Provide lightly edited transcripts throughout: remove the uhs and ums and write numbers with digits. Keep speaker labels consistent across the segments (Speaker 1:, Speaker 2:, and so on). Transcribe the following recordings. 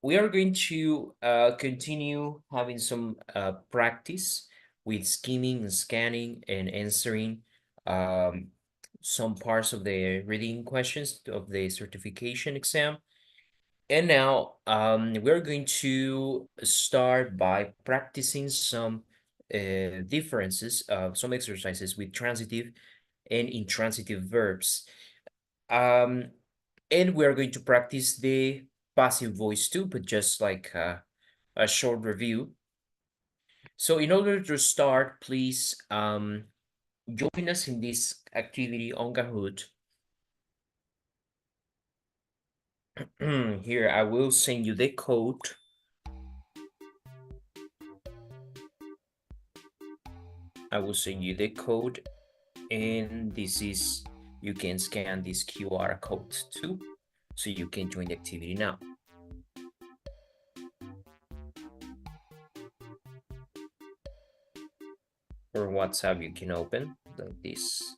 Speaker 1: we are going to continue having some practice with skimming and scanning and answering um, some parts of the reading questions of the certification exam. And now we're going to start by practicing some differences, some exercises with transitive and intransitive verbs. Um, and we are going to practice the passive voice too, but just like a short review. So in order to start, please join us in this activity on Kahoot. Here, I will send you the code. I will send you the code, and this is, you can scan this QR code too, so you can join the activity now. Or WhatsApp, you can open like this.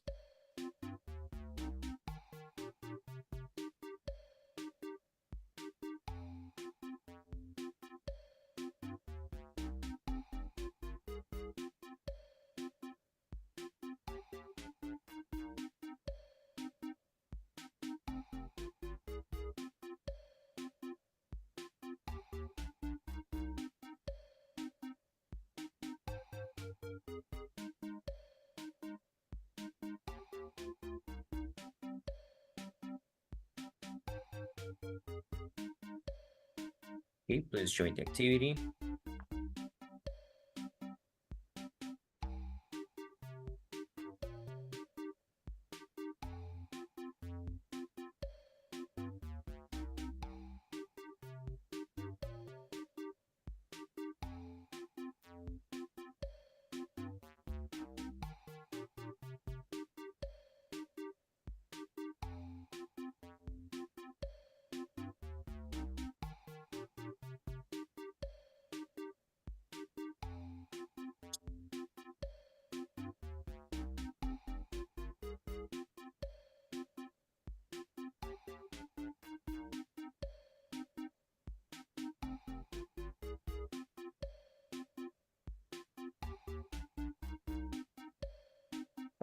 Speaker 1: Okay, please join the activity.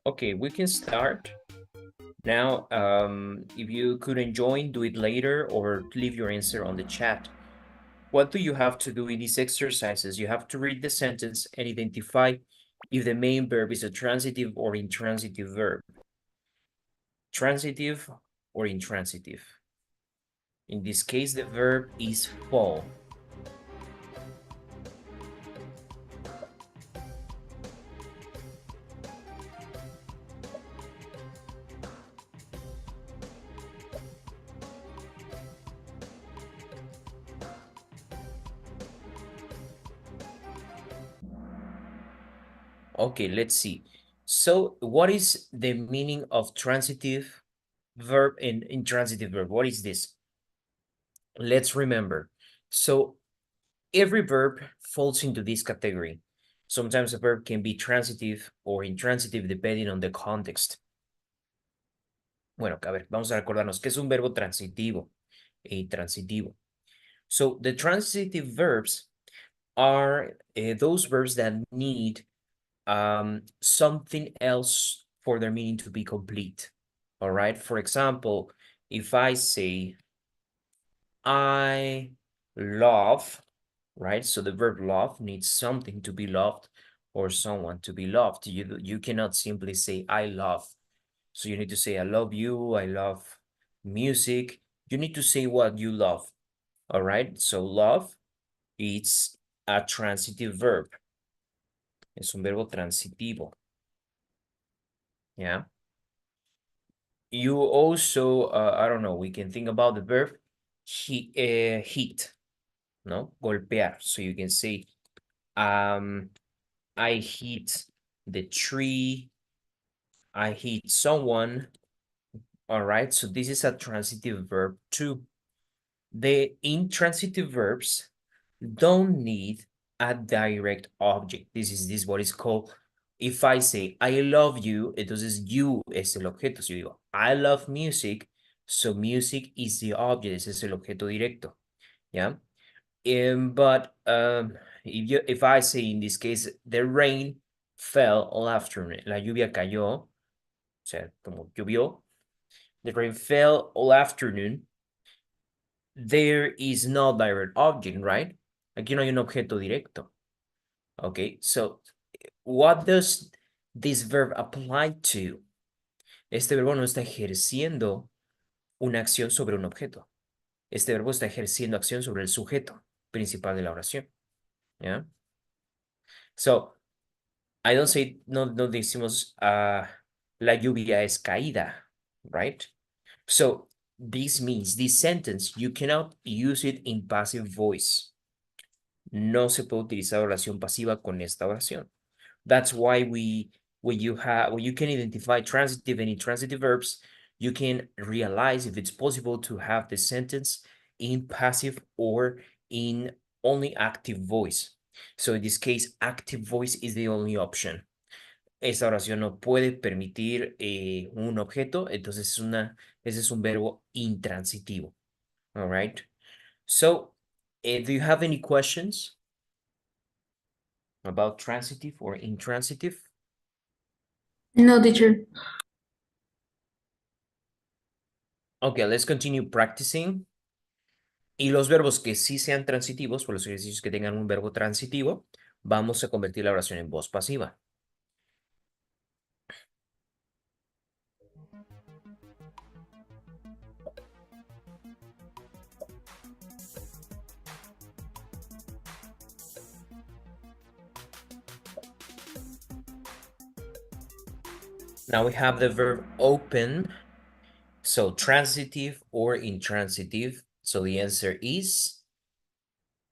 Speaker 1: Okay, we can start. Now, if you couldn't join, do it later or leave your answer on the chat. What do you have to do in these exercises? You have to read the sentence and identify if the main verb is a transitive or intransitive verb. Transitive or intransitive. In this case, the verb is fall. Okay, let's see. So what is the meaning of transitive verb and intransitive verb? What is this? Let's remember. So every verb falls into this category. Sometimes a verb can be transitive or intransitive depending on the context. Bueno, a ver, vamos a recordarnos que es un verbo transitivo e intransitivo. So the transitive verbs are those verbs that need something else for their meaning to be complete. All right. For example, if I say, I love, right? So the verb love needs something to be loved or someone to be loved. You cannot simply say, I love. So you need to say, I love you, I love music. You need to say what you love. All right. So love, it's a transitive verb. Es un verbo transitivo. Yeah. You also, I don't know, we can think about the verb hit, no? Golpear. So you can say, I hit the tree, I hit someone. All right, so this is a transitive verb too. The intransitive verbs don't need a direct object. This is what is called, if I say, I love you, entonces you es el objeto. Si yo digo, I love music, so music is the object, ese es el objeto directo, ¿ya? But if I say in this case, the rain fell all afternoon, la lluvia cayó, o sea, como llovió, the rain fell all afternoon, there is no direct object, right? Aquí no hay un objeto directo. Okay, so what does this verb apply to? Este verbo no está ejerciendo una acción sobre un objeto. Este verbo está ejerciendo acción sobre el sujeto principal de la oración. ¿Ya? So, I don't say, no decimos la lluvia es caída, right? So, this means this sentence, you cannot use it in passive voice. No se puede utilizar oración pasiva con esta oración. That's why when you can identify transitive and intransitive verbs, you can realize if it's possible to have the sentence in passive or in only active voice. So in this case, active voice is the only option. Esta oración no puede permitir un objeto, entonces ese es un verbo intransitivo. All right. So, do you have any questions about transitive or intransitive?
Speaker 2: No, teacher.
Speaker 1: Okay, let's continue practicing. Y los verbos que sí sean transitivos, o los ejercicios que tengan un verbo transitivo, vamos a convertir la oración en voz pasiva. Now we have the verb open. So transitive or intransitive. So the answer is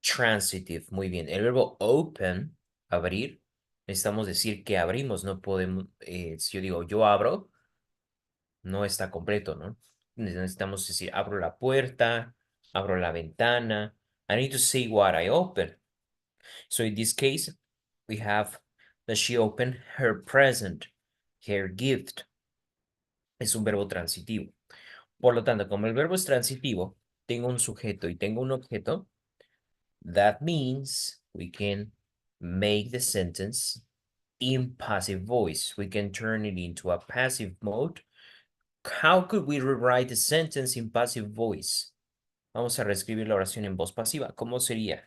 Speaker 1: transitive. Muy bien. El verbo open, abrir, necesitamos decir que abrimos. No podemos, si yo digo yo abro, no está completo, ¿no? Necesitamos decir abro la puerta, abro la ventana. I need to say what I open. So in this case, we have that she opened her present, her gift. Es un verbo transitivo. Por lo tanto, como el verbo es transitivo, tengo un sujeto y tengo un objeto, that means we can make the sentence in passive voice. We can turn it into a passive mode. How could we rewrite the sentence in passive voice? Vamos a reescribir la oración en voz pasiva. ¿Cómo sería?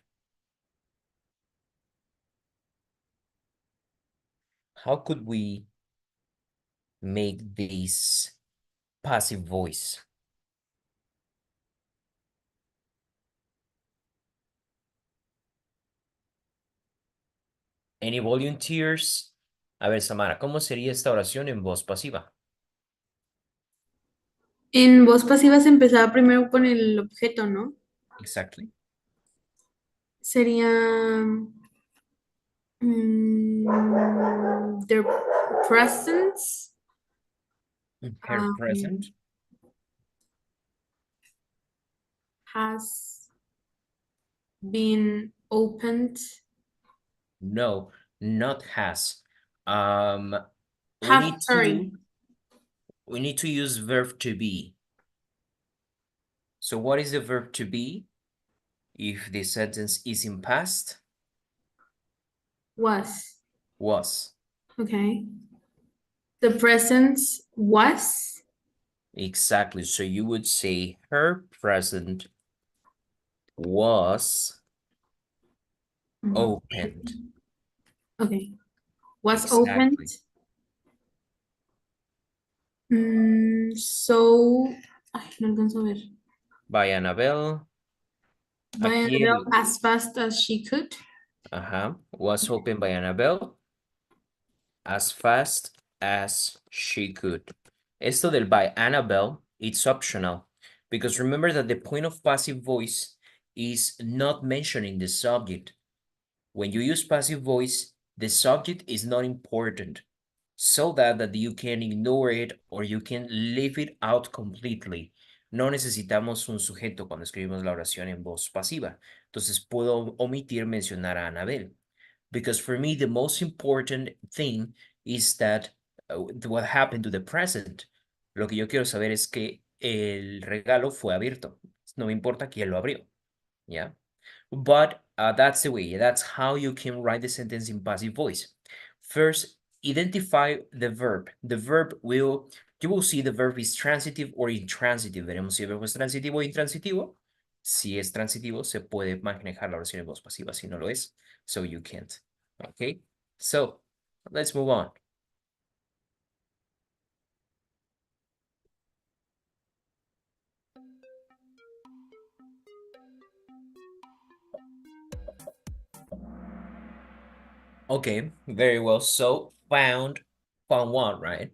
Speaker 1: How could we make this passive voice? Any volunteers? A ver, Samara, ¿cómo sería esta oración en voz pasiva?
Speaker 2: En voz pasiva se empezaba primero con el objeto, ¿no?
Speaker 1: Exactly.
Speaker 2: Sería their presence
Speaker 1: Her present.
Speaker 2: has been opened.
Speaker 1: No, not has. We
Speaker 2: Have, sorry.
Speaker 1: need to use verb to be. So what is the verb to be if the sentence is in past?
Speaker 2: Was.
Speaker 1: Was.
Speaker 2: Okay. The presence was.
Speaker 1: Exactly. So you would say her present was opened.
Speaker 2: Okay. Was
Speaker 1: Exactly.
Speaker 2: opened. So, ay, no alcanzo a ver.
Speaker 1: By Annabelle.
Speaker 2: By
Speaker 1: Aquí
Speaker 2: Annabelle as fast as she could.
Speaker 1: Was opened by Annabelle as fast as she could. Esto del by Annabelle, it's optional because remember that the point of passive voice is not mentioning the subject. When you use passive voice, the subject is not important so that you can ignore it or you can leave it out completely. No necesitamos un sujeto cuando escribimos la oración en voz pasiva. Entonces puedo omitir mencionar a Annabelle. Because for me, the most important thing is that what happened to the present. Lo que yo quiero saber es que el regalo fue abierto. No me importa quién lo abrió. ¿Ya? But that's the way. That's how you can write the sentence in passive voice. First, identify the verb. The verb you will see the verb is transitive or intransitive. Veremos si el verbo es transitivo o intransitivo. Si es transitivo, se puede manejar la oración en voz pasiva. Si no lo es, so you can't. Okay, so let's move on. Okay, very well. So, found one, right?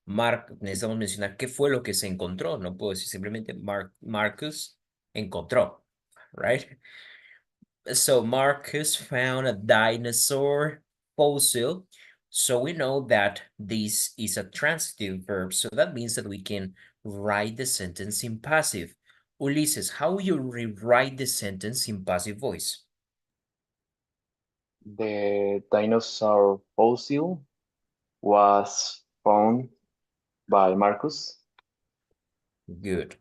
Speaker 1: Necesitamos mencionar qué fue lo que se encontró. No puedo decir simplemente Marcus encontró, right? So, Marcus found a dinosaur fossil. So, we know that this is a transitive verb. So, that means that we can write the sentence in passive. Ulises, how will you rewrite the sentence in passive voice?
Speaker 3: The dinosaur fossil was found by Marcus.
Speaker 1: Good.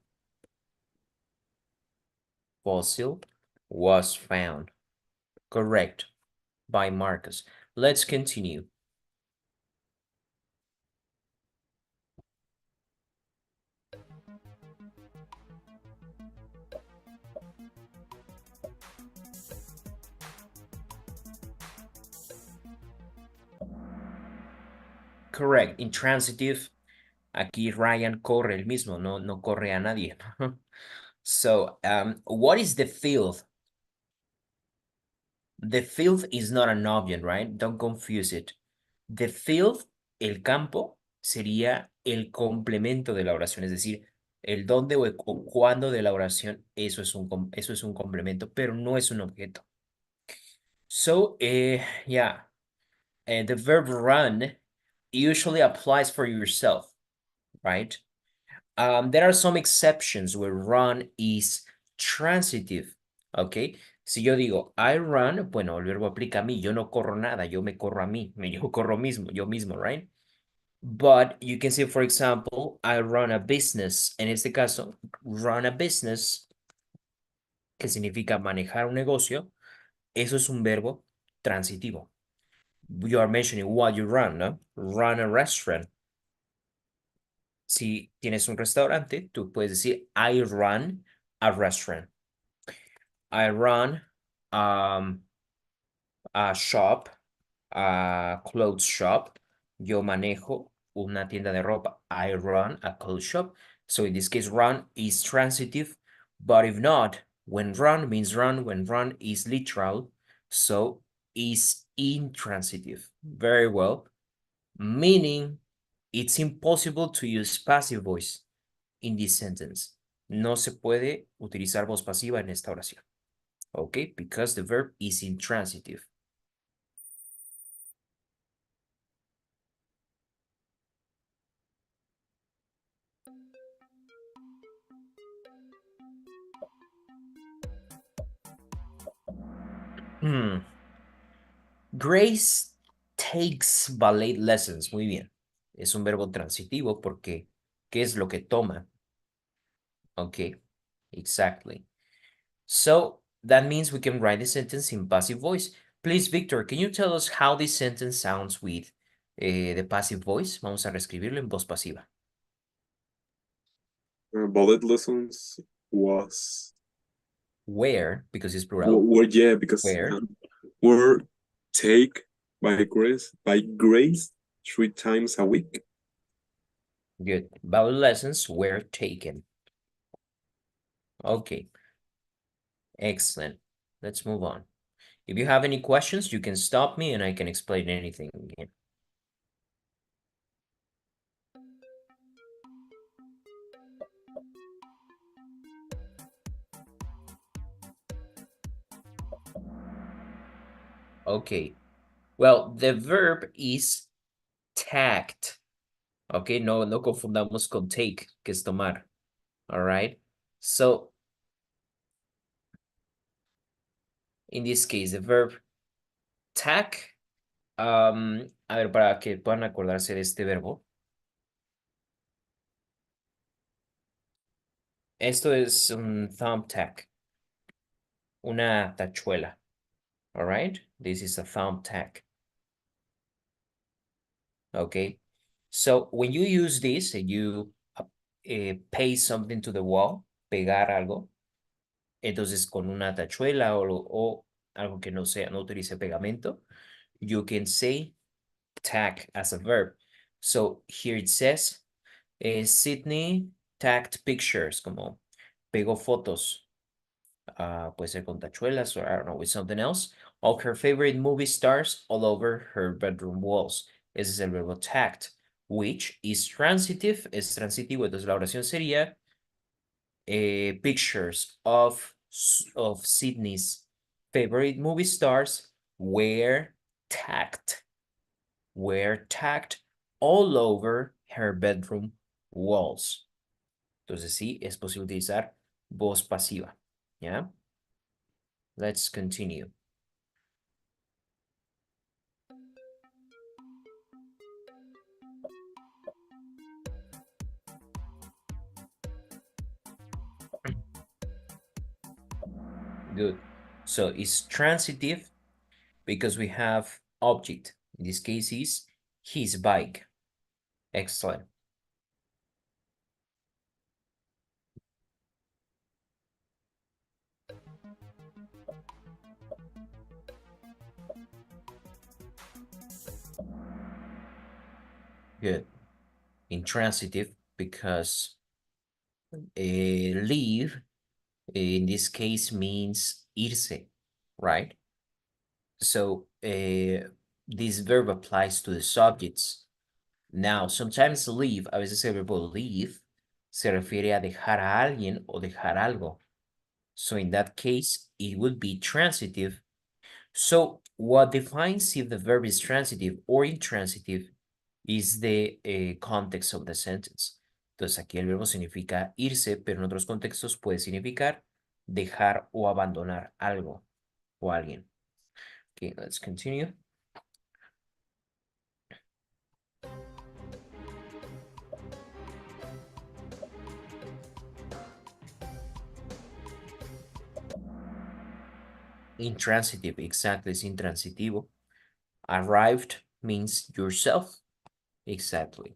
Speaker 1: Fossil was found. Correct. By Marcus. Let's continue. Correct. Intransitive. Aquí Ryan corre el mismo, no corre a nadie. So, what is the field? The field is not an object, right? Don't confuse it. The field, el campo, sería el complemento de la oración, es decir, el dónde o cuándo de la oración, eso es un complemento, pero no es un objeto. So, yeah, the verb run usually applies for yourself, right? There are some exceptions where run is transitive, ¿ok? Si yo digo, I run, bueno, el verbo aplica a mí, yo no corro nada, yo me corro a mí, yo corro mismo, yo mismo, right? But you can say, for example, I run a business. En este caso, run a business, que significa manejar un negocio, eso es un verbo transitivo. You are mentioning what you run, ¿no? Run a restaurant. Si tienes un restaurante, tú puedes decir, I run a restaurant. I run a shop, a clothes shop. Yo manejo una tienda de ropa. I run a clothes shop. So in this case, run is transitive. But if not, when run means run, when run is literal, so is intransitive. Very well. Meaning it's impossible to use passive voice in this sentence. No se puede utilizar voz pasiva en esta oración. Okay, because the verb is intransitive. Grace takes ballet lessons. Muy bien. Es un verbo transitivo porque ¿qué es lo que toma? Okay, exactly. So that means we can write the sentence in passive voice. Please, Victor, can you tell us how this sentence sounds with the passive voice? Vamos a reescribirlo en voz pasiva.
Speaker 4: Ballet lessons was
Speaker 1: Where, because it's plural.
Speaker 4: yeah, because
Speaker 1: Where?
Speaker 4: were take by Grace 3 times a week.
Speaker 1: Good. Ballet lessons were taken. Okay. Excellent. Let's move on. If you have any questions, you can stop me and I can explain anything again. Okay. Well, the verb is tact. Okay, no confundamos con take, que es tomar. All right. So, in this case, the verb tack, a ver, para que puedan acordarse de este verbo. Esto es un thumbtack. una tachuela. All right, this is a thumbtack. Okay, so when you use this and you paste something to the wall, pegar algo, entonces con una tachuela o algo que no sea, no utilice pegamento, you can say tack as a verb. So here it says, Sydney tagged pictures, como pegó fotos, puede ser con tachuelas or I don't know, with something else, of her favorite movie stars all over her bedroom walls. Ese es el verbo tagged, which is transitive, es transitivo, entonces la oración sería pictures of Sydney's favorite movie stars were tagged all over her bedroom walls. Entonces sí, es posible utilizar voz pasiva. ¿Ya? Let's continue. Good. So it's transitive because we have object. In this case is his bike. Excellent. Good. Intransitive because leave in this case means irse, right? So this verb applies to the subjects. Now, sometimes leave, a veces el verbo leave se refiere a dejar a alguien o dejar algo. So in that case, it would be transitive. So what defines if the verb is transitive or intransitive is the context of the sentence. Entonces aquí el verbo significa irse, pero en otros contextos puede significar dejar o abandonar algo o alguien. Okay, let's continue. Intransitive, exactly, es intransitivo. Arrived means yourself, exactly.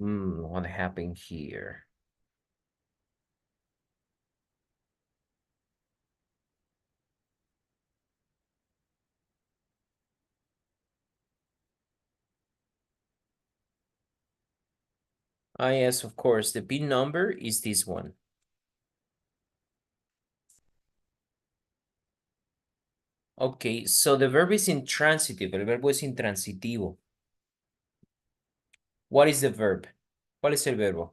Speaker 1: What happened here? Yes, of course, the PIN number is this one. Okay, so the verb is intransitive, el verbo es intransitivo. What is the verb? ¿Cuál es el verbo?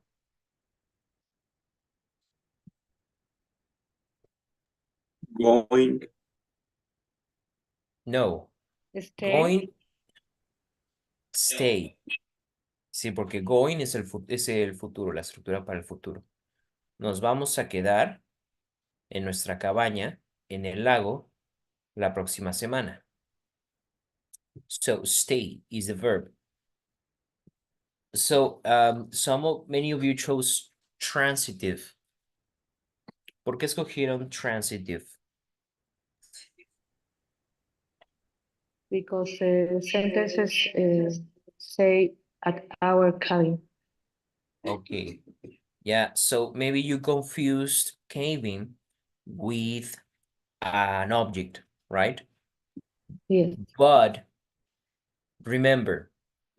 Speaker 4: Going,
Speaker 1: No,
Speaker 5: Stay.
Speaker 1: going, stay. Sí, porque going es el futuro, la estructura para el futuro. Nos vamos a quedar en nuestra cabaña, en el lago, la próxima semana. So, stay is the verb. So, many of you chose transitive. ¿Por qué escogieron transitive?
Speaker 5: Because sentences say at our cabin.
Speaker 1: Okay. Yeah, so maybe you confused caving with an object, right?
Speaker 5: Yes.
Speaker 1: But remember,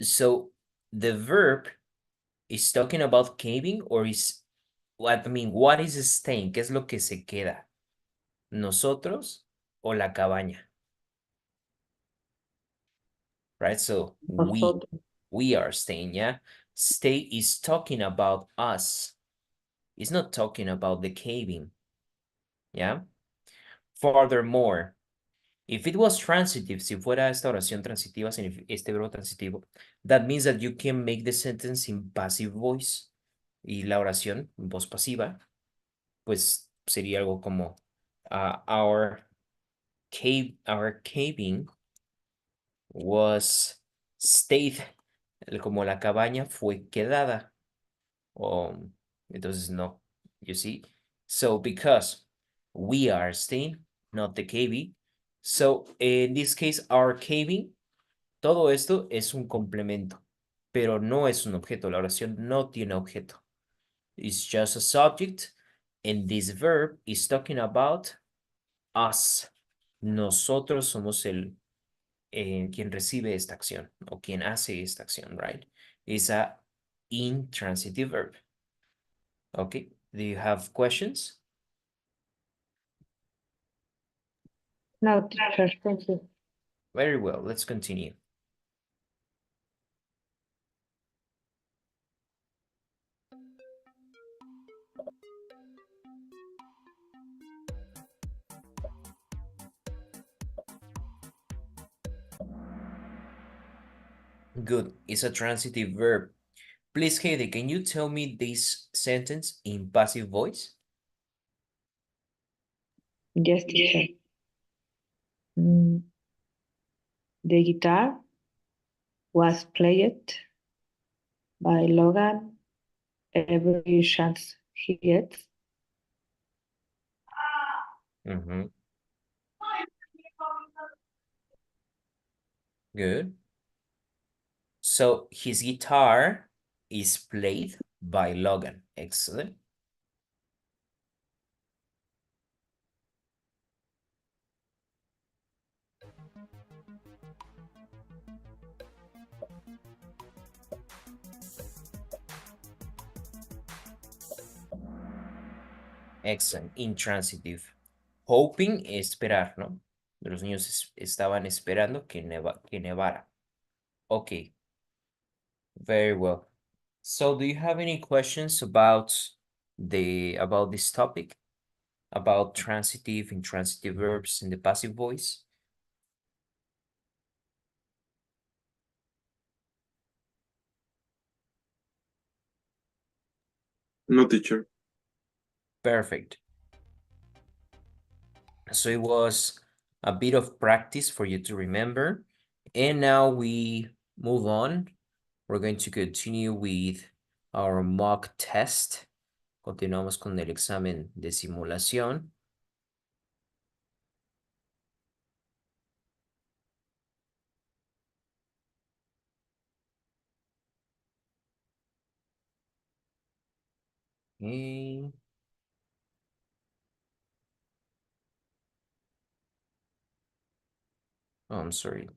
Speaker 1: so the verb is talking about caving or is what what is staying? ¿Qué es lo que se queda? ¿Nosotros o la cabaña? Right? So we are staying, yeah? Stay is talking about us. It's not talking about the caving. Yeah. Furthermore, If it was transitive, si fuera esta oración transitiva, este verbo transitivo, that means that you can make the sentence in passive voice. Y la oración en voz pasiva, pues sería algo como our cabin was stayed, como la cabaña fue quedada. Entonces no, you see? So because we are staying, not the cabin. So in this case, our cabin, todo esto es un complemento, pero no es un objeto. La oración no tiene objeto. It's just a subject, and this verb is talking about us. Nosotros somos quien recibe esta acción o quien hace esta acción, right? It's a intransitive verb. Okay, do you have questions?
Speaker 5: No, teacher, thank you.
Speaker 1: Very well, let's continue. Good, it's a transitive verb. Please, Heidi, can you tell me this sentence in passive voice?
Speaker 5: Yes, teacher. Mm, The guitar was played by Logan every chance he gets.
Speaker 1: Mhm. Good. So his guitar is played by Logan. Excellent. Excellent. Intransitive. Hoping, esperar, ¿no? Los niños estaban esperando que nevara. Okay. Very well. So do you have any questions about this topic? About transitive, intransitive verbs in the passive voice?
Speaker 4: No, teacher.
Speaker 1: Perfect. So it was a bit of practice for you to remember. And now we move on. We're going to continue with our mock test. Continuamos con el examen de simulación. Okay. Oh, I'm sorry.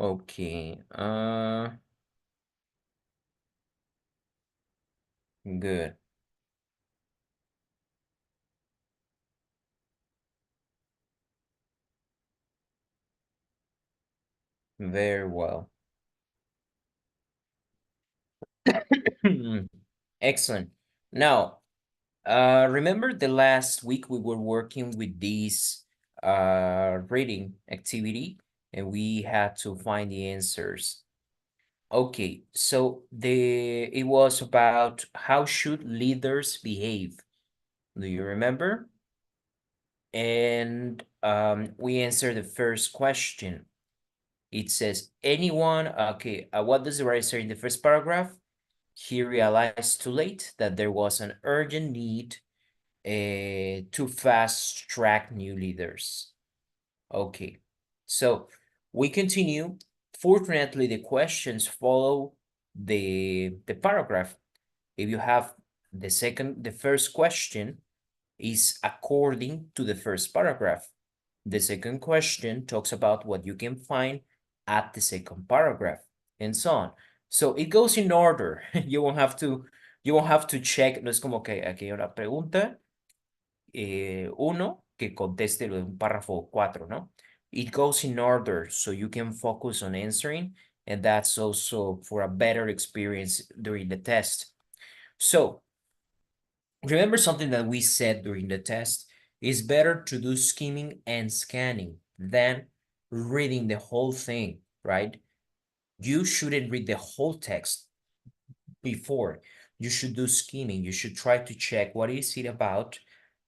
Speaker 1: Okay. Good. Very well. Excellent. Now, remember the last week we were working with this reading activity and we had to find the answers. Okay, so it was about how should leaders behave. Do you remember? And we answered the first question. It says, anyone, okay, what does the writer say in the first paragraph? He realized too late that there was an urgent need to fast track new leaders. Okay, so we continue. Fortunately, the questions follow the paragraph. If you have the first question is according to the first paragraph. The second question talks about what you can find at the second paragraph and so on. So it goes in order. You won't have to You won't have to check, no es como que aquí hay una pregunta, uno, que conteste lo de un párrafo 4, ¿no? It goes in order, so you can focus on answering, and that's also for a better experience during the test. So, remember something that we said during the test, it's better to do skimming and scanning than reading the whole thing, right? You shouldn't read the whole text before. You should do skimming. You should try to check what is it about,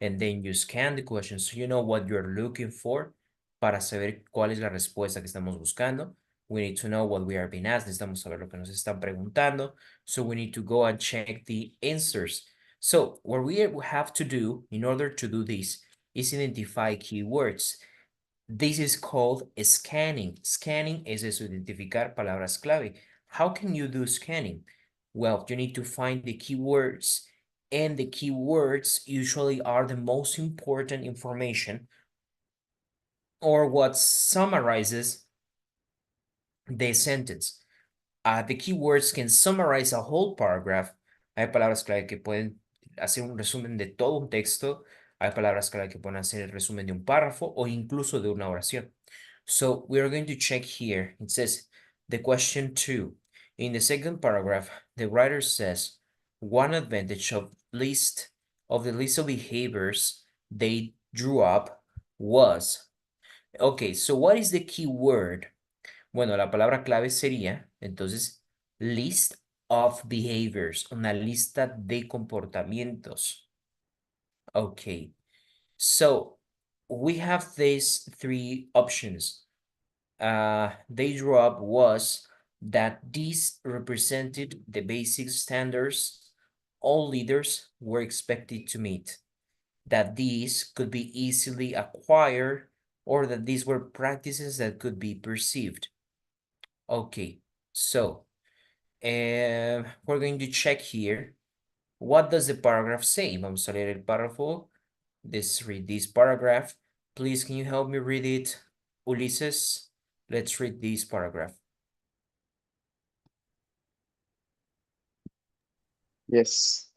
Speaker 1: and then you scan the question so you know what you're looking for para saber cuál es la respuesta que estamos buscando. We need to know what we are being asked. Necesitamos saber lo que nos están preguntando. So we need to go and check the answers. So what we have to do in order to do this is identify keywords. This is called scanning. Scanning es eso, identificar palabras clave. How can you do scanning? Well, you need to find the keywords, and the keywords usually are the most important information or what summarizes the sentence. The keywords can summarize a whole paragraph. Hay palabras clave que pueden hacer un resumen de todo un texto. Hay palabras clave que pueden hacer el resumen de un párrafo o incluso de una oración. So we are going to check here. It says the question 2. In the second paragraph, the writer says, one advantage of the list of behaviors they drew up was. Okay, so what is the key word? Bueno, la palabra clave sería, entonces, list of behaviors, una lista de comportamientos. Okay, so we have these three options. They drew up was that these represented the basic standards all leaders were expected to meet, that these could be easily acquired, or that these were practices that could be perceived. Okay, so we're going to check here. What does the paragraph say? Vamos a leer el párrafo. Let's read this paragraph. Please, can you help me read it? Ulises, let's read this paragraph.
Speaker 3: Yes.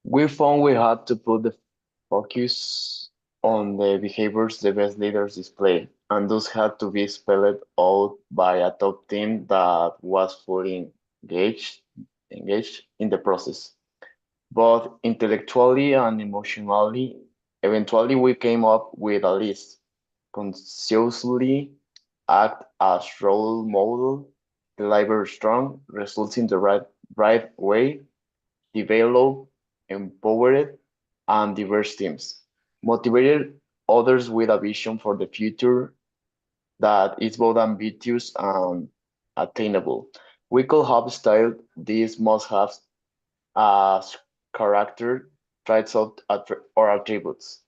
Speaker 3: We found we had to put the focus on the behaviors the best leaders display, and those had to be spelled out by a top team that was fully engaged in the process, both intellectually and emotionally. Eventually, we came up with a list. Consciously act as role model, deliver strong, results in the right way, develop empowered and diverse teams, motivated others with a vision for the future that is both ambitious and attainable. We could have styled these must-haves as character traits or attributes.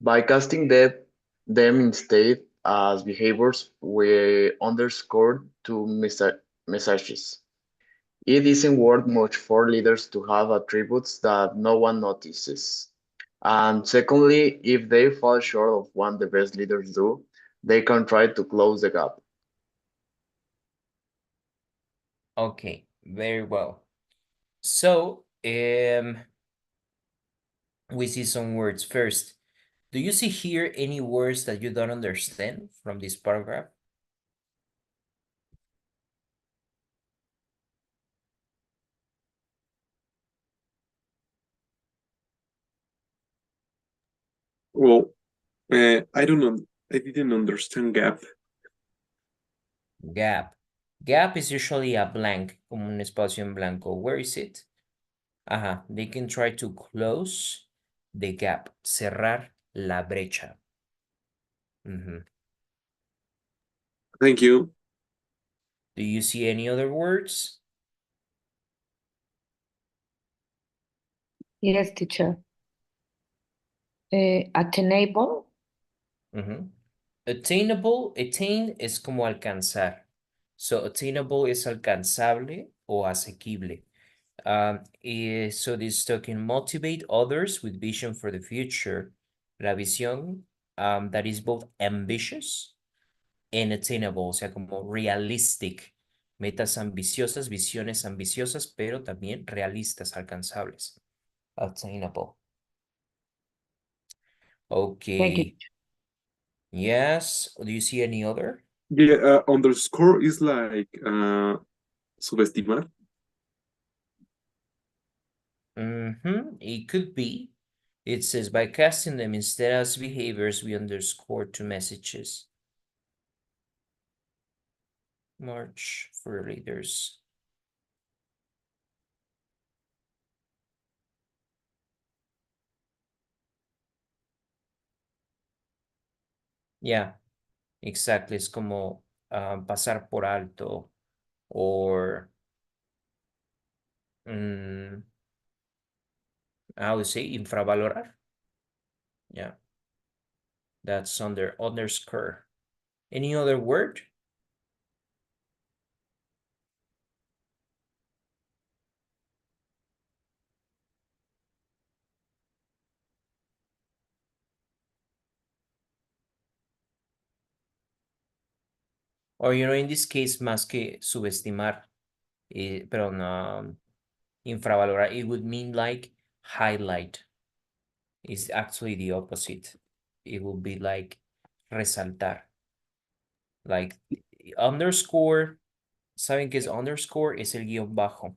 Speaker 3: By casting them instead as behaviors, we underscore two messages. It isn't worth much for leaders to have attributes that no one notices. And secondly, if they fall short of what the best leaders do, they can try to close the gap.
Speaker 1: Okay, very well. So, we see some words first. Do you see here any words that you don't understand from this paragraph?
Speaker 4: Well, I don't know. I didn't understand gap.
Speaker 1: Gap. Gap is usually a blank, como un espacio en blanco. Where is it? Ajá, they can try to close the gap, cerrar la brecha.
Speaker 4: Thank you.
Speaker 1: Do you see any other words?
Speaker 5: Yes, teacher. Attainable.
Speaker 1: Attainable, attain es como alcanzar. So attainable es alcanzable o asequible. So this talking motivate others with vision for the future. La visión that is both ambitious and attainable, o sea, como realistic. Metas ambiciosas, visiones ambiciosas, pero también realistas, alcanzables. Attainable.
Speaker 5: Thank you.
Speaker 1: Okay. Yes. Do you see any other?
Speaker 4: Yeah, underscore is like subestimar.
Speaker 1: It could be. It says by casting them instead as behaviors, we underscore two messages. March for leaders. Yeah, exactly. Es como pasar por alto or I would say infravalorar. Yeah, that's under underscore. Any other word? Or, in this case, más que subestimar, perdón, infravalorar, it would mean like highlight. It's actually the opposite. It would be like resaltar. Like underscore, ¿saben qué es underscore? Es el guión bajo.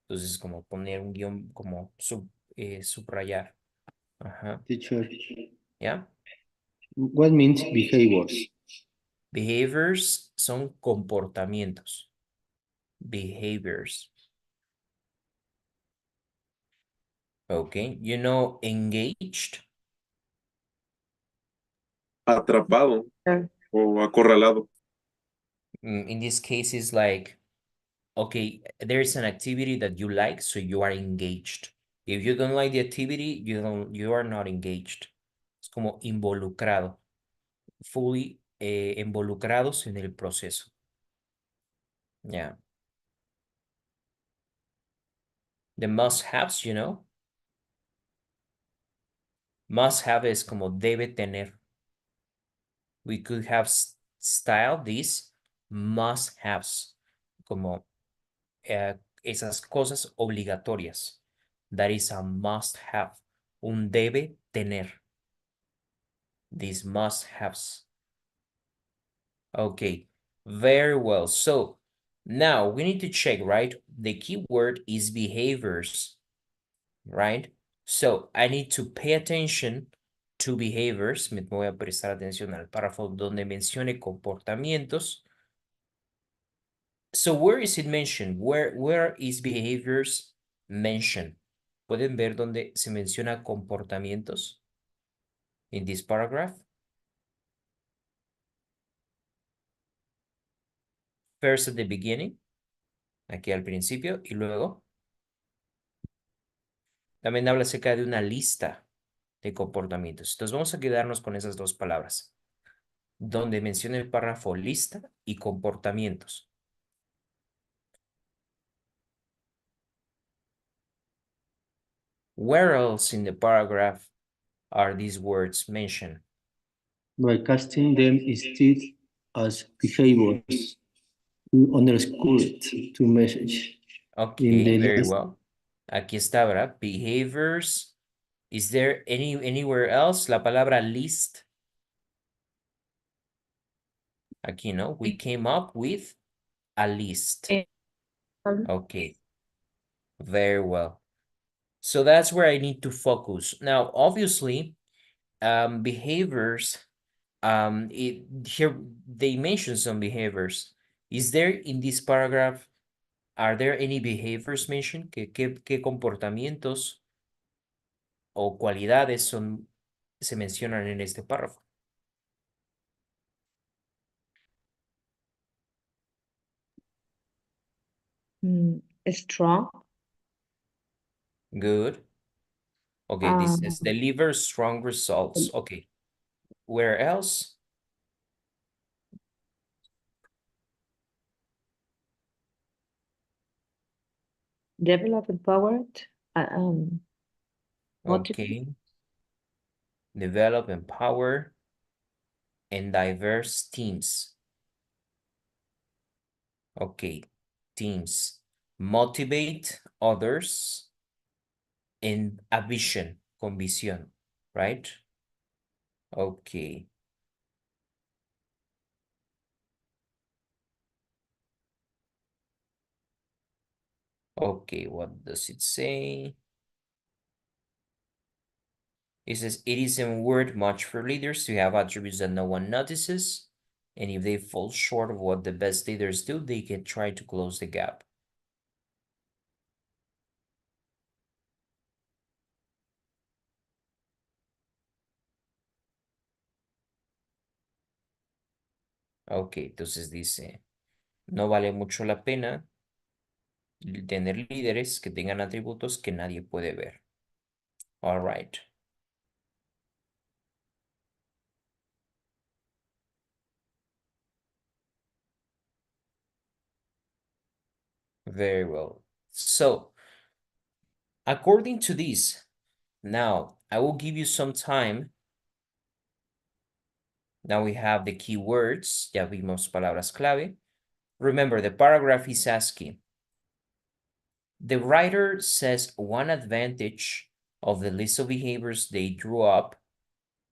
Speaker 1: Entonces, como poner un guión, como subrayar. Ajá.
Speaker 6: Teacher,
Speaker 1: ¿Ya?
Speaker 6: what means behaviors?
Speaker 1: Behaviors son comportamientos. Behaviors. Okay. Engaged.
Speaker 4: Atrapado
Speaker 5: Yeah.
Speaker 4: o acorralado.
Speaker 1: In this case, it's like, okay, there's an activity that you like, so you are engaged. If you don't like the activity, you are not engaged. Es como involucrado. Fully involucrados en el proceso. Yeah. The must-haves, Must-have es como debe tener. We could have styled these must-haves como esas cosas obligatorias. That is a must-have. Un debe tener. These must-haves. Okay, very well. So now we need to check, right? The keyword is behaviors, right? So I need to pay attention to behaviors. Me voy a prestar atención al párrafo donde mencione comportamientos. So where is it mentioned? Where is behaviors mentioned? ¿Pueden ver dónde se menciona comportamientos? In this paragraph. First at the beginning. Aquí al principio y luego. También habla acerca de una lista de comportamientos. Entonces vamos a quedarnos con esas dos palabras, donde menciona el párrafo lista y comportamientos. Where else in the paragraph are these words mentioned?
Speaker 6: By casting them instead as behaviors, we underscore it to message.
Speaker 1: Okay, very well. Aquí está, ¿verdad? Behaviors. Is there anywhere else? La palabra list. Aquí, ¿no? We came up with a list. Okay. Very well. So that's where I need to focus. Now, obviously, behaviors, here they mention some behaviors. Is there in this paragraph, are there any behaviors mentioned? ¿Qué comportamientos o cualidades se mencionan en este párrafo?
Speaker 5: Strong.
Speaker 1: Good. Okay, this is deliver strong results. Okay. Where else?
Speaker 5: Develop empowered.
Speaker 1: Okay. Develop, empower, and diverse teams. Okay, teams. Motivate others in a vision, con visión, right? Okay. Okay, what does it say? It says, it isn't worth much for leaders to have attributes that no one notices. And if they fall short of what the best leaders do, they can try to close the gap. Ok, entonces dice, no vale mucho la pena tener líderes que tengan atributos que nadie puede ver. All right. Very well. So, according to this, now I will give you some time. Now we have the keywords. Ya vimos palabras clave. Remember, the paragraph is asking, the writer says one advantage of the list of behaviors they drew up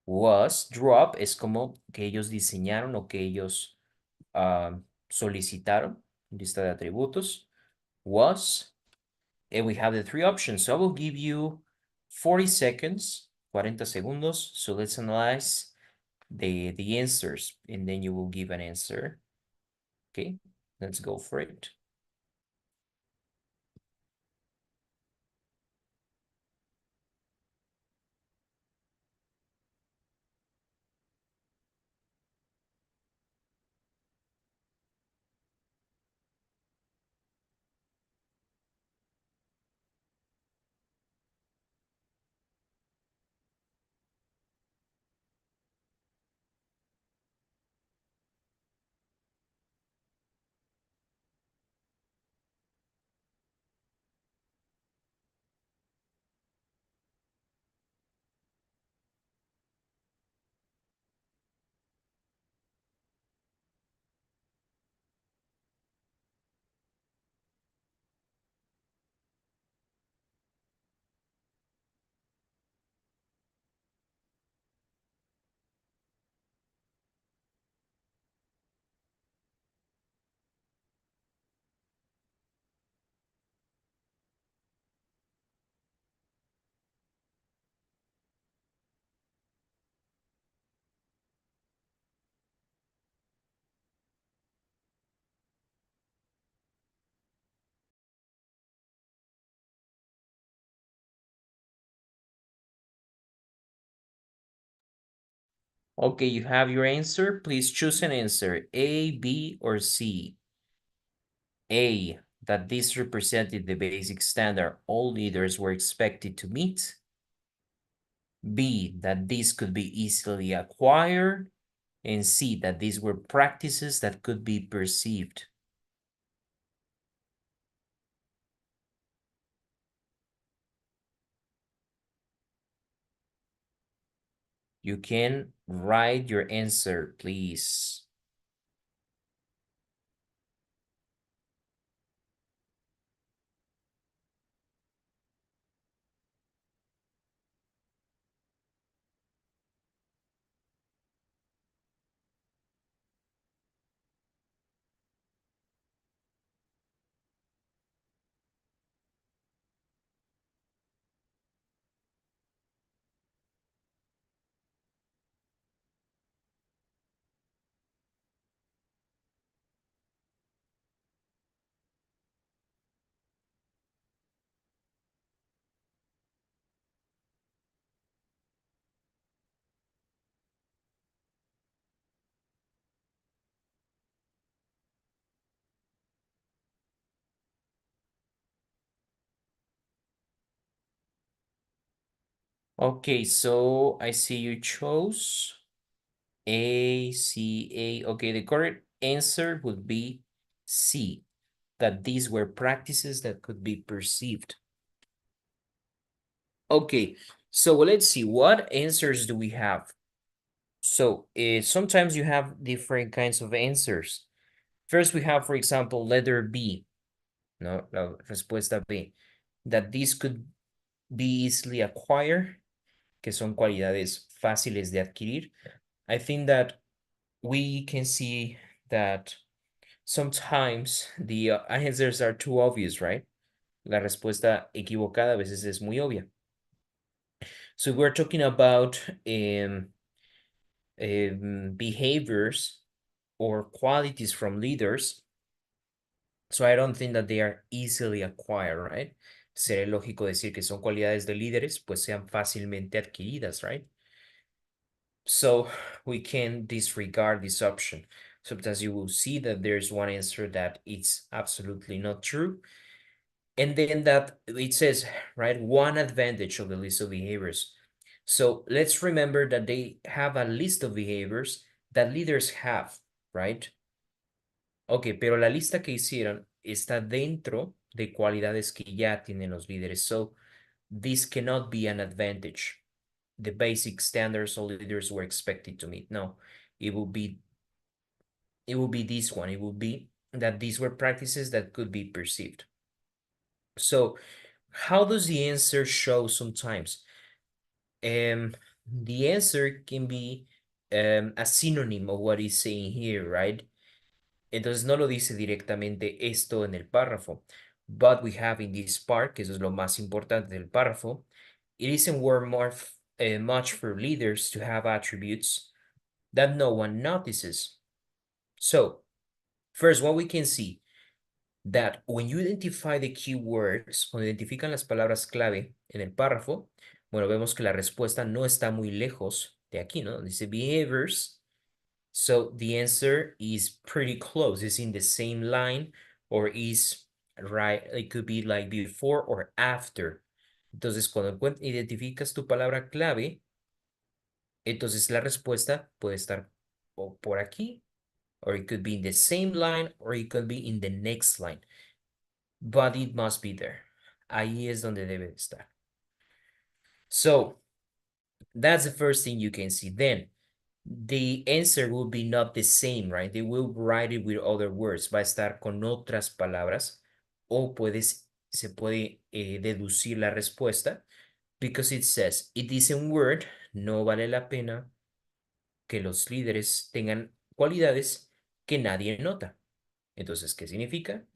Speaker 1: es como que ellos diseñaron o que ellos solicitaron, lista de atributos, was, and we have the three options. So I will give you 40 seconds, 40 segundos. So let's analyze the answers, and then you will give an answer. Okay, let's go for it. Okay, you have your answer. Please choose an answer, A, B, or C. A, that this represented the basic standard all leaders were expected to meet. B, that these could be easily acquired. And C, that these were practices that could be perceived. You can write your answer, please. Okay, so I see you chose A, C, A. Okay, the correct answer would be C, that these were practices that could be perceived. Okay, so let's see, what answers do we have? So sometimes you have different kinds of answers. First, we have, for example, letter B. No, la respuesta B. That this could be easily acquired, que son cualidades fáciles de adquirir. I think that we can see that sometimes the answers are too obvious, right? La respuesta equivocada a veces es muy obvia. So we're talking about behaviors or qualities from leaders. So I don't think that they are easily acquired, right? Sería lógico decir que son cualidades de líderes, pues sean fácilmente adquiridas, right? So we can disregard this option. Sometimes you will see that there's one answer that it's absolutely not true. And then that it says, right, one advantage of the list of behaviors. So let's remember that they have a list of behaviors that leaders have, right? Ok, pero la lista que hicieron está dentro de cualidades que ya tienen los líderes. So this cannot be an advantage. The basic standards all leaders were expected to meet. No, it will be this one. It will be that these were practices that could be perceived. So how does the answer show sometimes? The answer can be a synonym of what is saying here, right? Entonces no lo dice directamente esto en el párrafo, but we have in this part, que eso es lo más importante del párrafo, it isn't worth more much for leaders to have attributes that no one notices. So, first, what we can see that when you identify the keywords, cuando identifican las palabras clave en el párrafo, bueno, vemos que la respuesta no está muy lejos de aquí, ¿no? Dice behaviors. So the answer is pretty close. It's in the same line or is right. It could be like before or after. Entonces, cuando identificas tu palabra clave, entonces la respuesta puede estar o por aquí, or it could be in the same line, or it could be in the next line. But it must be there. Ahí es donde debe de estar. So that's the first thing you can see. Then the answer will be not the same, right? They will write it with other words. Va a estar con otras palabras o se puede deducir la respuesta because it says, it isn't word, no vale la pena que los líderes tengan cualidades que nadie nota. Entonces, ¿qué significa?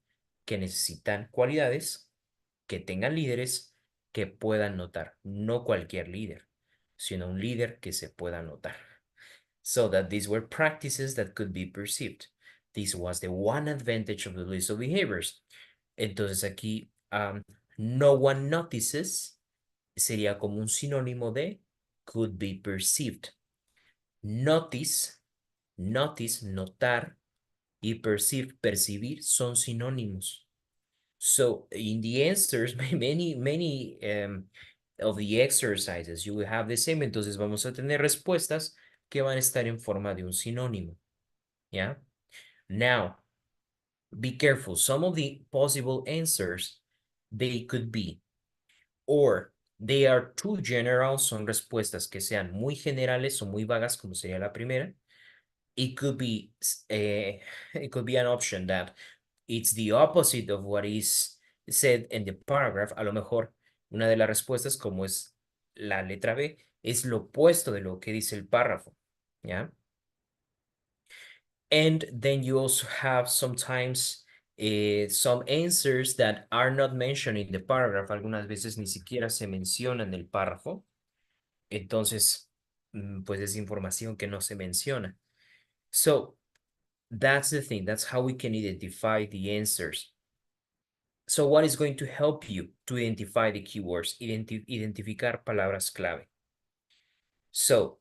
Speaker 1: Que necesitan cualidades que tengan líderes que puedan notar. No cualquier líder, sino un líder que se pueda notar. So that these were practices that could be perceived. This was the one advantage of the list of behaviors. Entonces aquí, no one notices sería como un sinónimo de could be perceived. Notice, notar, y perceive, percibir son sinónimos. So in the answers, many of the exercises, you will have the same. Entonces vamos a tener respuestas que van a estar en forma de un sinónimo. Yeah. Now, be careful. Some of the possible answers, they could be, or they are too general, son respuestas que sean muy generales o muy vagas, como sería la primera. It could be an option that it's the opposite of what is said in the paragraph. A lo mejor una de las respuestas, como es la letra B, es lo opuesto de lo que dice el párrafo. ¿Ya? And then you also have sometimes some answers that are not mentioned in the paragraph. Algunas veces ni siquiera se menciona en el párrafo. Entonces, pues es información que no se menciona. So, that's the thing. That's how we can identify the answers. So, what is going to help you to identify the keywords? Identificar palabras clave. So,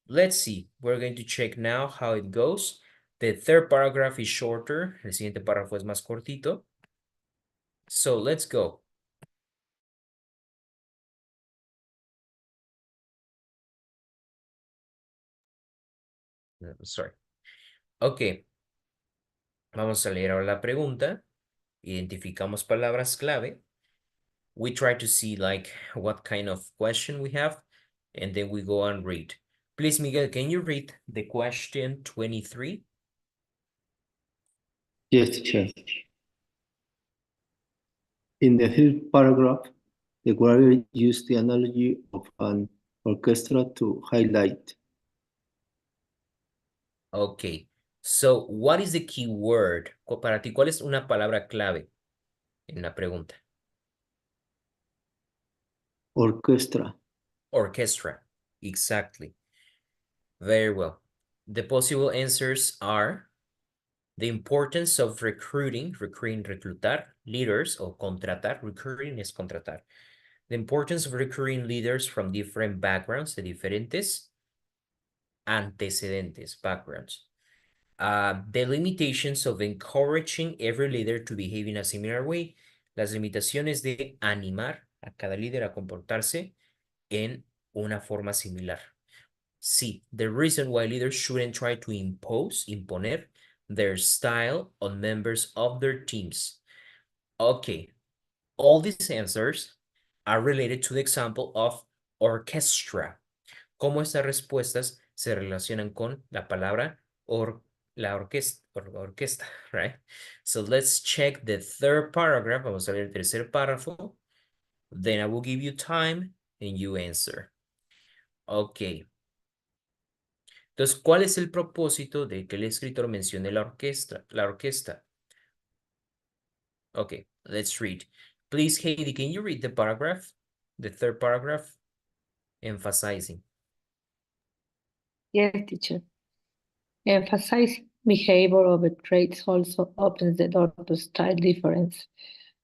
Speaker 1: let's see. We're going to check now how it goes. The third paragraph is shorter. El siguiente párrafo es más cortito. So, let's go. Sorry. Ok. Vamos a leer ahora la pregunta. Identificamos palabras clave. We try to see like what kind of question we have, and then we go and read. Please, Miguel, can you read the question 23?
Speaker 6: Yes, teacher. In the third paragraph, the writer used the analogy of an orchestra to highlight.
Speaker 1: Okay. So, what is the key word? Para ti, ¿cuál es una palabra clave en la pregunta?
Speaker 6: Orchestra.
Speaker 1: Orchestra. Exactly. Very well. The possible answers are the importance of recruiting, reclutar, leaders, o contratar, recruiting es contratar. The importance of recruiting leaders from different backgrounds, de diferentes antecedentes, backgrounds. The limitations of encouraging every leader to behave in a similar way. Las limitaciones de animar a cada líder a comportarse en una forma similar. C, the reason why leaders shouldn't try to imponer their style on members of their teams. Okay, all these answers are related to the example of orchestra. Cómo estas respuestas se relacionan con la palabra la orquesta, right? So let's check the third paragraph. Vamos a ver el tercer párrafo. Then I will give you time and you answer. Okay. Entonces, ¿cuál es el propósito de que el escritor mencione la orquesta? La orquesta. Okay, let's read. Please, Heidi, can you read the paragraph? The third paragraph? Emphasizing.
Speaker 5: Yes, teacher. Emphasizing behavior over traits also opens the door to style difference.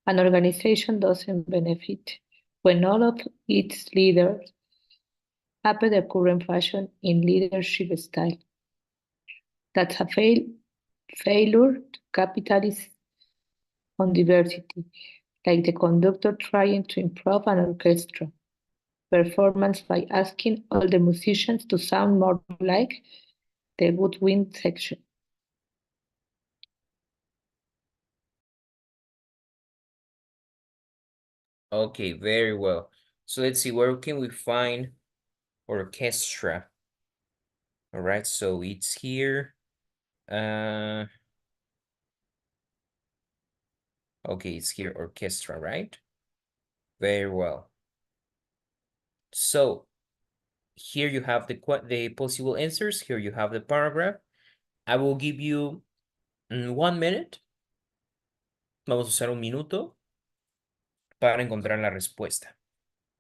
Speaker 5: An organization doesn't benefit when all of its leaders have the current fashion in leadership style. That's a failure to capitalize on diversity, like the conductor trying to improve an orchestra performance by asking all the musicians to sound more like the woodwind section.
Speaker 1: Okay, very well. So let's see, where can we find orchestra? All right, so it's here. Okay, it's here, orchestra, right? Very well. So here you have the possible answers. Here you have the paragraph. I will give you 1 minute. Vamos a usar un minuto para encontrar la respuesta.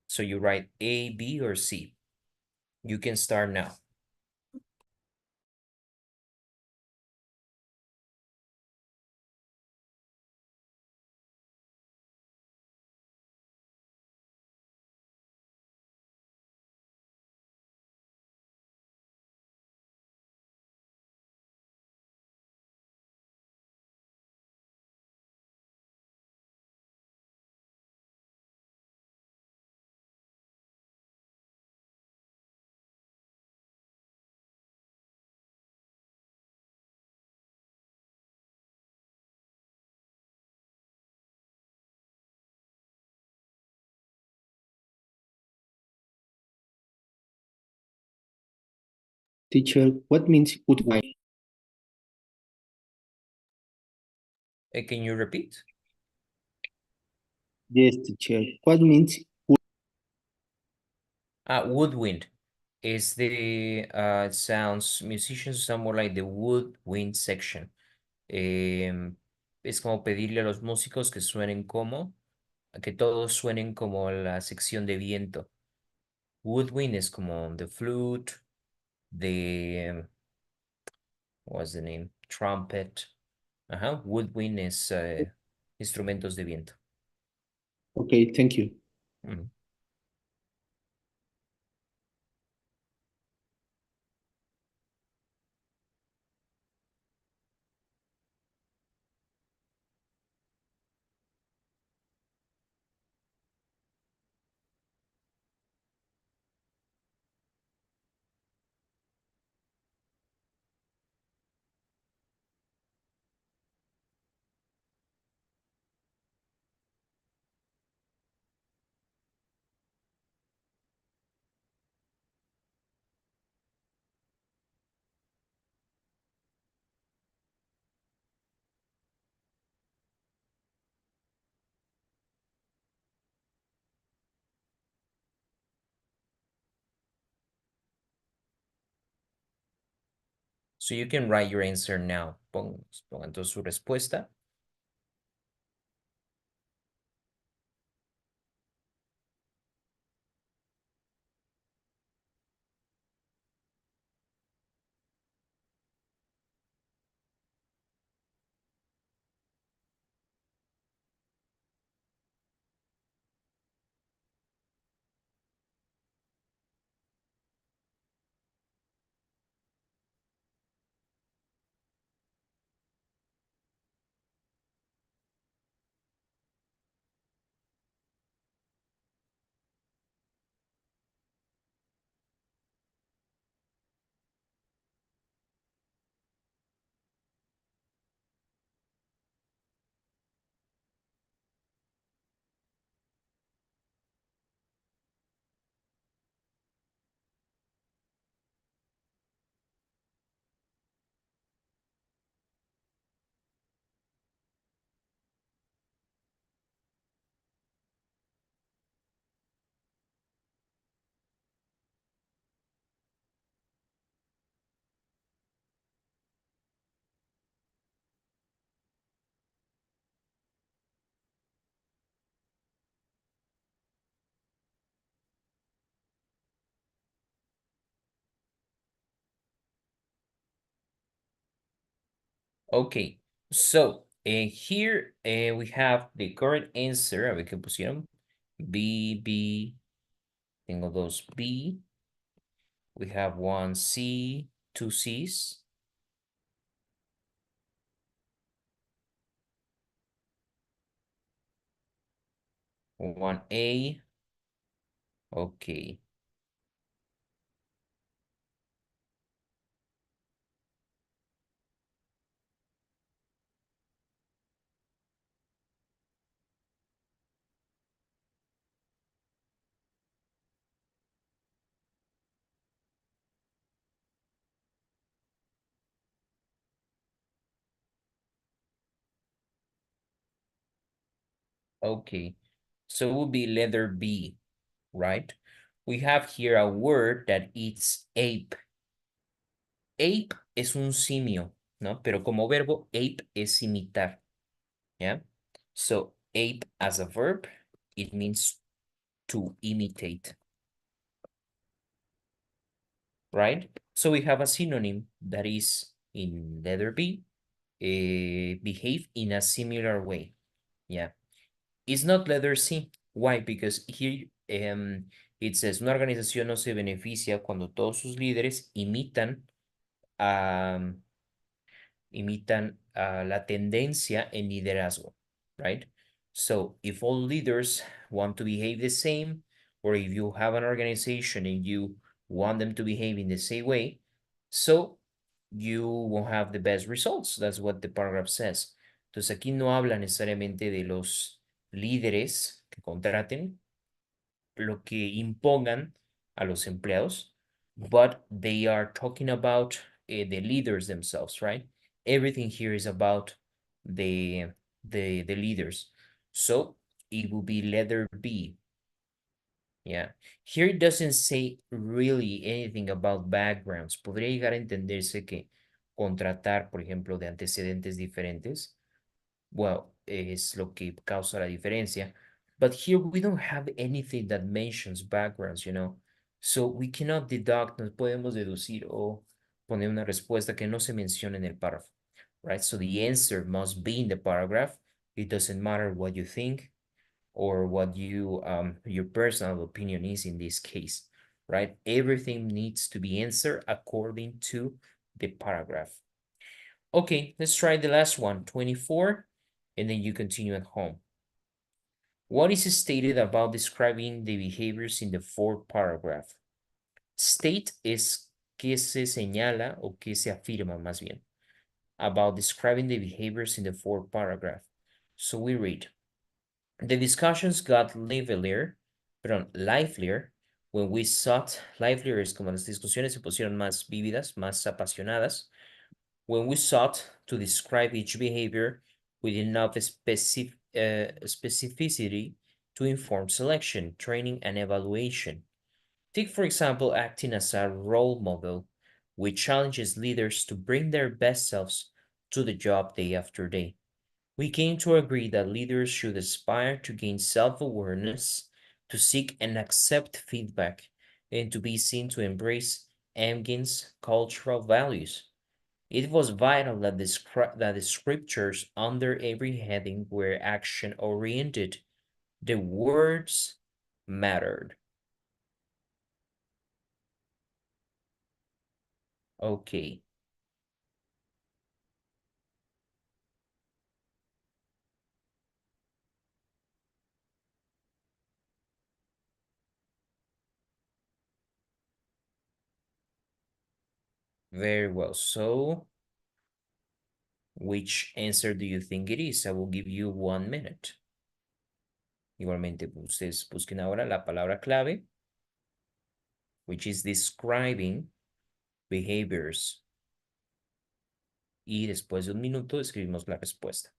Speaker 1: So you write A, B, or C. You can start now.
Speaker 6: Teacher, what means woodwind?
Speaker 1: Can you repeat?
Speaker 6: Yes, teacher. What means
Speaker 1: Woodwind is the sounds, musicians sound more like the woodwind section. Es como pedirle a los músicos que suenen como, que todos suenen como la sección de viento. Woodwind es como the flute, the, what's the name? Trumpet. Ajá, woodwind es instrumentos de viento.
Speaker 6: Okay, thank you.
Speaker 1: Mm. So you can write your answer now. Pongan entonces su respuesta. Okay, so here we have the correct answer. A ver qué pusieron. B, B. Tengo dos B. We have one C, two C's. One A. Okay. Okay. So it will be letter B, right? We have here a word that it's ape. Ape es un simio, ¿no? Pero como verbo, ape es imitar, ¿ya? So ape as a verb, it means to imitate, right? So we have a synonym that is in letter B, behave in a similar way, yeah. It's not letter C. Why? Because here it says, una organización no se beneficia cuando todos sus líderes imitan la tendencia en liderazgo, right? So if all leaders want to behave the same, or if you have an organization and you want them to behave in the same way, so you won't have the best results. That's what the paragraph says. Entonces aquí no habla necesariamente de los líderes que contraten, lo que impongan a los empleados, but they are talking about the leaders themselves, right? Everything here is about the leaders. So it will be letter B. Yeah. Here it doesn't say really anything about backgrounds. Podría llegar a entenderse que contratar, por ejemplo, de antecedentes diferentes, well, es lo que causa la diferencia. But here we don't have anything that mentions backgrounds, you know. So we cannot deduct, no podemos deducir o poner una respuesta que no se menciona en el párrafo, right? So the answer must be in the paragraph. It doesn't matter what you think or what your personal opinion is in this case, right? Everything needs to be answered according to the paragraph. Okay, let's try the last one, 24, and then you continue at home. What is stated about describing the behaviors in the fourth paragraph? State es que se señala o que se afirma más bien about describing the behaviors in the fourth paragraph. So we read, the discussions got livelier when we sought, livelier es como las discusiones se pusieron más vívidas, más apasionadas, when we sought to describe each behavior with enough specificity to inform selection, training, and evaluation. Take, for example, acting as a role model which challenges leaders to bring their best selves to the job day after day. We came to agree that leaders should aspire to gain self-awareness, to seek and accept feedback, and to be seen to embrace Amgin's cultural values. It was vital that the scriptures under every heading were action-oriented. The words mattered. Okay. Very well. So, which answer do you think it is? I will give you 1 minute. Igualmente, ustedes busquen ahora la palabra clave, which is describing behaviors. Y después de 1 minuto escribimos la respuesta.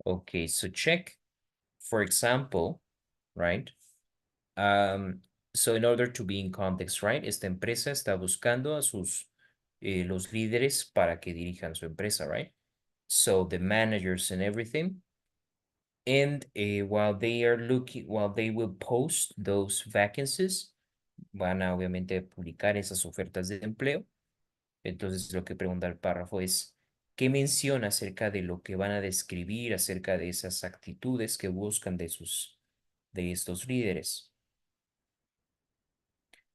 Speaker 1: Okay, so check, for example, right? So in order to be in context, right? Esta empresa está buscando a los líderes para que dirijan su empresa, right? So the managers and everything. And while they will post those vacancies, van a obviamente publicar esas ofertas de empleo. Entonces lo que pregunta el párrafo es, ¿qué menciona acerca de lo que van a describir, acerca de esas actitudes que buscan de estos líderes?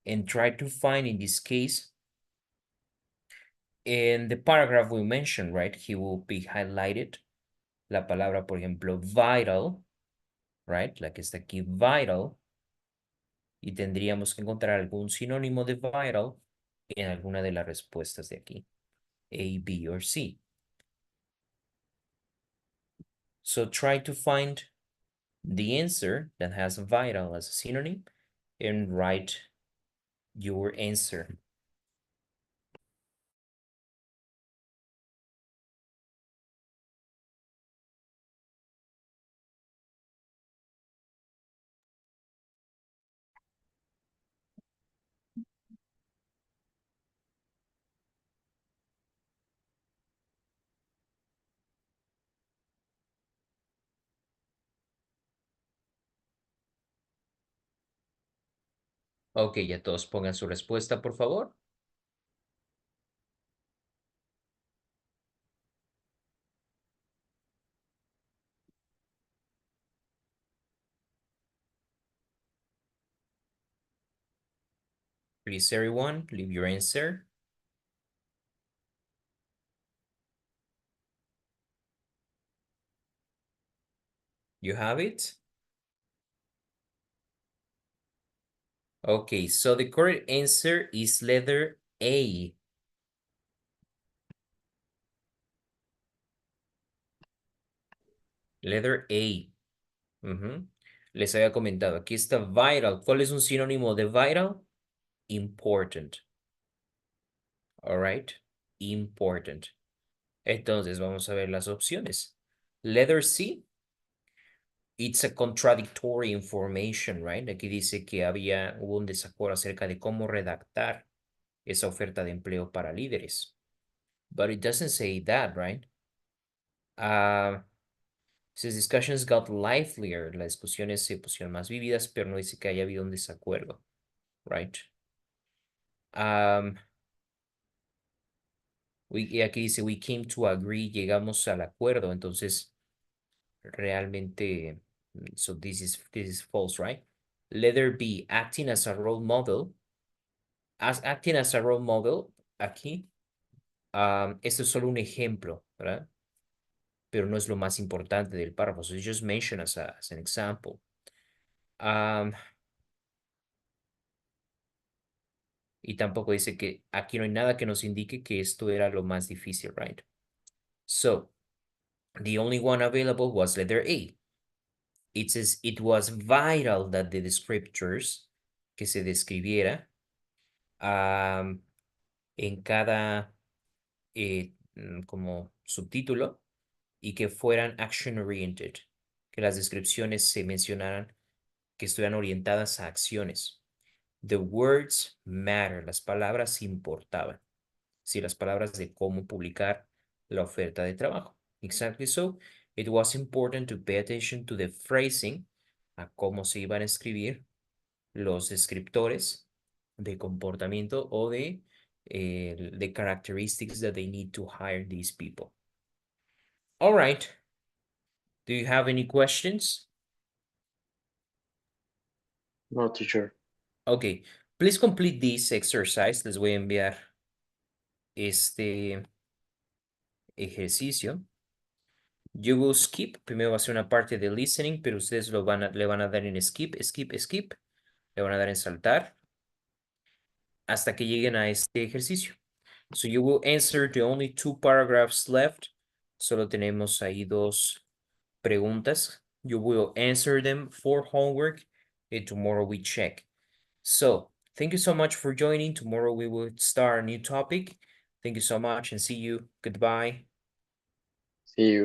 Speaker 1: And try to find, in this case, in the paragraph we mentioned, right, he will be highlighted la palabra, por ejemplo, vital, right, la que está aquí, vital, y tendríamos que encontrar algún sinónimo de vital en alguna de las respuestas de aquí, A, B, or C. So try to find the answer that has vital as a synonym and write your answer. Ok, ya todos pongan su respuesta, por favor. Please, everyone, leave your answer. You have it? Okay, so the correct answer is letter A. Letter A. Les había comentado, aquí está vital. ¿Cuál es un sinónimo de vital? Important. All right, important. Entonces, vamos a ver las opciones. Letter C. It's a contradictory information, right? Aquí dice que hubo un desacuerdo acerca de cómo redactar esa oferta de empleo para líderes. But it doesn't say that, right? Says discussions got livelier. Las discusiones se pusieron más vívidas, pero no dice que haya habido un desacuerdo. Right? Y aquí dice, we came to agree, llegamos al acuerdo. Entonces, realmente, so this is false, right? Letter B, acting as a role model. Acting as a role model, aquí, esto es solo un ejemplo, ¿verdad? Pero no es lo más importante del párrafo. So it's just mentioned as an example. Y tampoco dice que aquí no hay nada que nos indique que esto era lo más difícil, right? So, the only one available was letter A. It says it was vital that the descriptors, que se describiera en cada como subtítulo y que fueran action oriented, que las descripciones se mencionaran que estuvieran orientadas a acciones. The words matter, las palabras importaban. Sí, las palabras de cómo publicar la oferta de trabajo. Exactly so. It was important to pay attention to the phrasing, a cómo se iban a escribir los descriptores de comportamiento o de the characteristics that they need to hire these people. All right. Do you have any questions?
Speaker 3: No, teacher.
Speaker 1: Okay. Please complete this exercise. Les voy a enviar este ejercicio. You will skip. Primero va a ser una parte de listening, pero ustedes le van a dar en skip. Le van a dar en saltar hasta que lleguen a este ejercicio. So you will answer the only 2 paragraphs left. Solo tenemos ahí 2 preguntas. You will answer them for homework and tomorrow we check. So thank you so much for joining. Tomorrow we will start a new topic. Thank you so much and see you. Goodbye.
Speaker 3: See you.